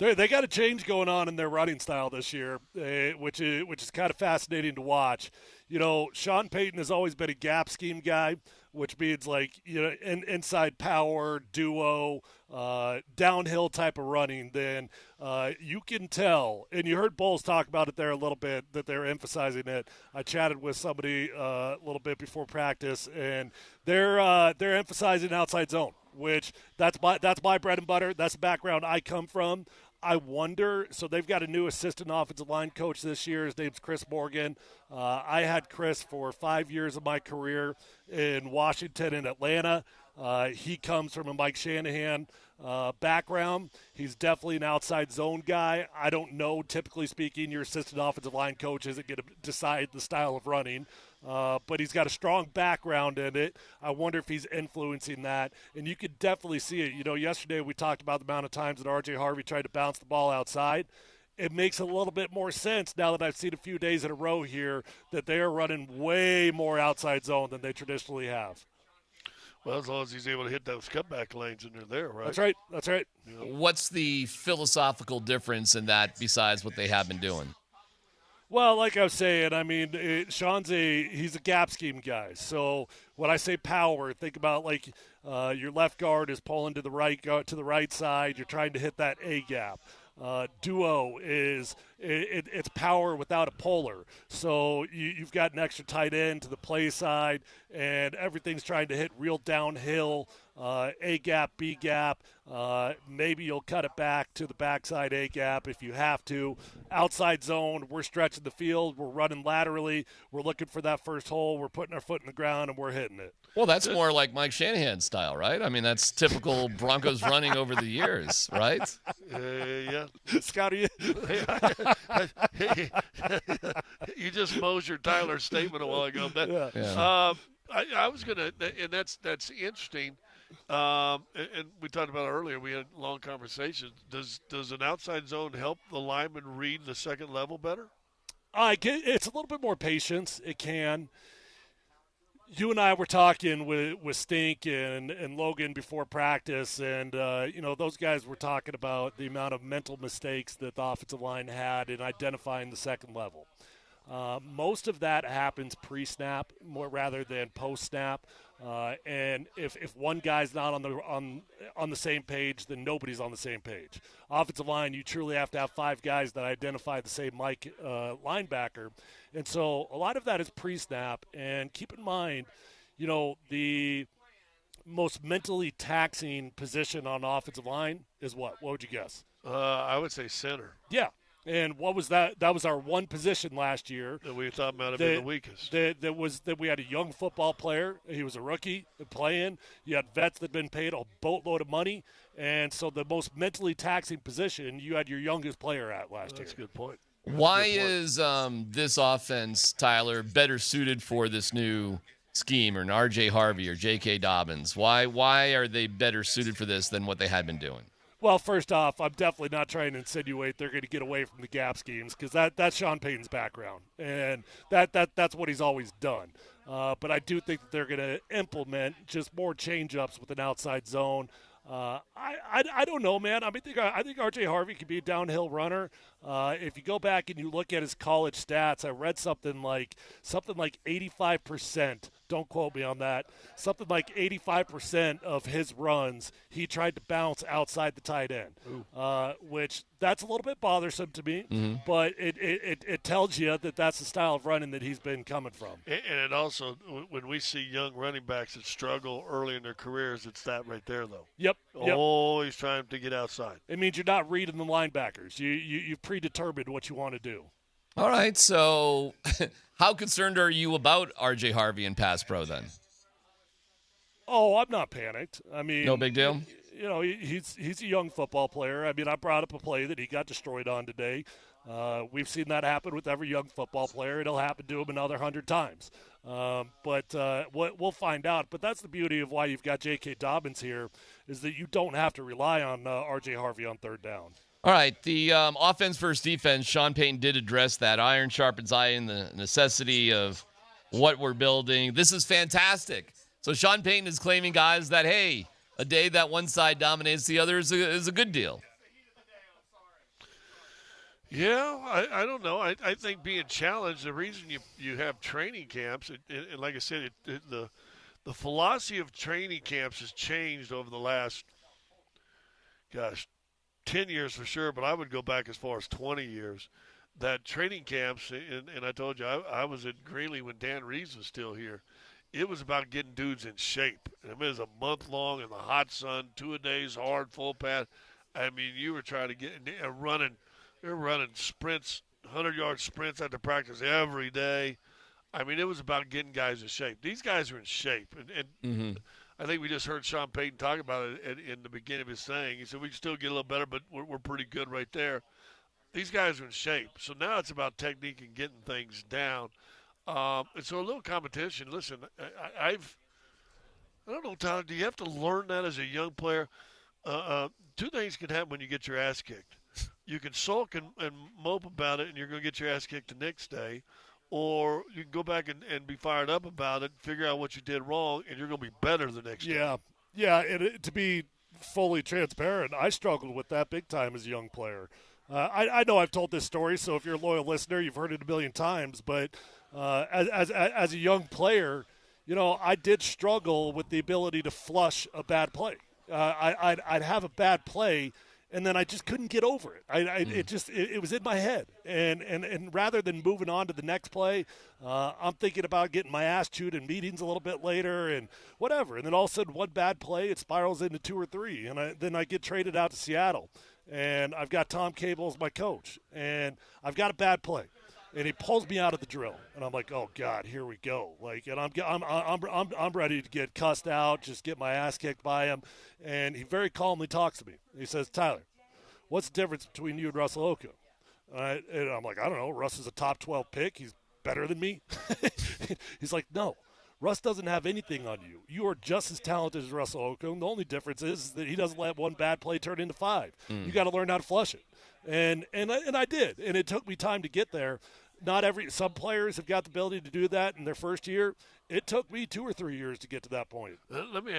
They got a change going on in their running style this year, which is kind of fascinating to watch. Sean Payton has always been a gap scheme guy, which means inside power, duo, downhill type of running. Then you can tell, and you heard Bowles talk about it there a little bit, that they're emphasizing it. I chatted with somebody a little bit before practice, and they're emphasizing outside zone, which that's my bread and butter. That's the background I come from. I wonder, so they've got a new assistant offensive line coach this year. His name's Chris Morgan. I had Chris for 5 years of my career in Washington and Atlanta. He comes from a Mike Shanahan background. He's definitely an outside zone guy. I don't know, typically speaking, your assistant offensive line coach isn't going to decide the style of running. But he's got a strong background in it. I wonder if he's influencing that. And you could definitely see it. Yesterday we talked about the amount of times that R.J. Harvey tried to bounce the ball outside. It makes a little bit more sense now that I've seen a few days in a row here that they are running way more outside zone than they traditionally have. Well, as long as he's able to hit those cutback lanes and they're there, right? That's right. What's the philosophical difference in that besides what they have been doing? Well, like I was saying, Sean's he's a gap scheme guy. So when I say power, think about your left guard is pulling to the right side. You're trying to hit that A gap. Duo is it's power without a polar. So you've got an extra tight end to the play side, and everything's trying to hit real downhill. A gap, B gap. Maybe you'll cut it back to the backside A gap if you have to. Outside zone, we're stretching the field. We're running laterally. We're looking for that first hole. We're putting our foot in the ground, and we're hitting it. Well, that's more like Mike Shanahan's style, right? That's typical Broncos running over the years, right? Yeah. Scotty, you just Mosier Tyler's statement a while ago. I was going to, and that's interesting. And we talked about it earlier. We had long conversations. Does an outside zone help the lineman read the second level better? It's a little bit more patience. It can. You and I were talking with Stink and Logan before practice, and those guys were talking about the amount of mental mistakes that the offensive line had in identifying the second level. Most of that happens pre-snap more rather than post-snap. And if one guy's not on the same page, then nobody's on the same page. Offensive line, you truly have to have 5 guys that identify the same linebacker. And so a lot of that is pre-snap. And keep in mind, the most mentally taxing position on offensive line is what? What would you guess? I would say center. Yeah. And what was that? That was our one position last year that we thought might have been the weakest. That we had a young football player. He was a rookie playing. You had vets that had been paid a boatload of money. And so the most mentally taxing position you had your youngest player at last year. That's a good point. Why is this offense, Tyler, better suited for this new scheme, or an R.J. Harvey or J.K. Dobbins? Why are they better suited for this than what they had been doing? Well, first off, I'm definitely not trying to insinuate they're going to get away from the gap schemes, because that's Sean Payton's background, and that's what he's always done. But I do think that they're going to implement just more change-ups with an outside zone. I don't know, man. I think R.J. Harvey could be a downhill runner. If you go back and you look at his college stats, I read something like 85%. Don't quote me on that. Something like 85% of his runs, he tried to bounce outside the tight end, which that's a little bit bothersome to me. Mm-hmm. But it tells you that that's the style of running that he's been coming from. And it also, when we see young running backs that struggle early in their careers, it's that right there, though. Yep. Always trying to get outside. It means you're not reading the linebackers. You've predetermined what you want to do. All right, so how concerned are you about R.J. Harvey and pass pro then? Oh, I'm not panicked. No big deal? He's a young football player. I brought up a play that he got destroyed on today. We've seen that happen with every young football player. It'll happen to him another 100 times. But we'll find out. But that's the beauty of why you've got J.K. Dobbins here, is that you don't have to rely on R.J. Harvey on third down. All right, the offense versus defense, Sean Payton did address that. Iron sharpens iron, the necessity of what we're building. This is fantastic. So Sean Payton is claiming, guys, that, hey, a day that one side dominates the other is a good deal. Yeah, I don't know. I think being challenged, the reason you have training camps, and like I said, the philosophy of training camps has changed over the last, gosh, 10 years for sure, but I would go back as far as 20 years. That training camps, and I told you, I was at Greeley when Dan Reeves was still here. It was about getting dudes in shape. I mean, it was a month long in the hot sun, 2-a-days, hard, full pad. I mean, you were trying to get running. They're running sprints, 100-yard sprints after practice every day. I mean, it was about getting guys in shape. These guys are in shape, and Mm-hmm. I think we just heard Sean Payton talk about it in the beginning of his thing. He said we can still get a little better, but we're pretty good right there. These guys are in shape, so now it's about technique and getting things down. And so a little competition. Listen, I don't know, Tyler. Do you have to learn that as a young player? Two things can happen when you get your ass kicked. You can sulk and mope about it, and you're going to get your ass kicked the next day. Or you can go back and be fired up about it, figure out what you did wrong, and you're going to be better the next day. Yeah. And to be fully transparent, I struggled with that big time as a young player. I know I've told this story, so if you're a loyal listener, you've heard it a million times. But as a young player, I did struggle with the ability to flush a bad play. I'd have a bad play, and then I just couldn't get over it. It was in my head, and rather than moving on to the next play, I'm thinking about getting my ass chewed in meetings a little bit later and whatever. And then all of a sudden, one bad play, it spirals into 2 or 3, and then I get traded out to Seattle, and I've got Tom Cable as my coach, and I've got a bad play. And he pulls me out of the drill, and I'm like, "Oh God, here we go!" And I'm ready to get cussed out, just get my ass kicked by him. And he very calmly talks to me. He says, "Tyler, what's the difference between you and Russell Okung?" And I'm like, "I don't know. Russ is a top 12 pick. He's better than me." He's like, "No, Russ doesn't have anything on you. You are just as talented as Russell Okung. The only difference is that he doesn't let one bad play turn into 5. You got to learn how to flush it." And I did, and it took me time to get there. Some players have got the ability to do that in their first year. It took me 2 or 3 years to get to that point. Let me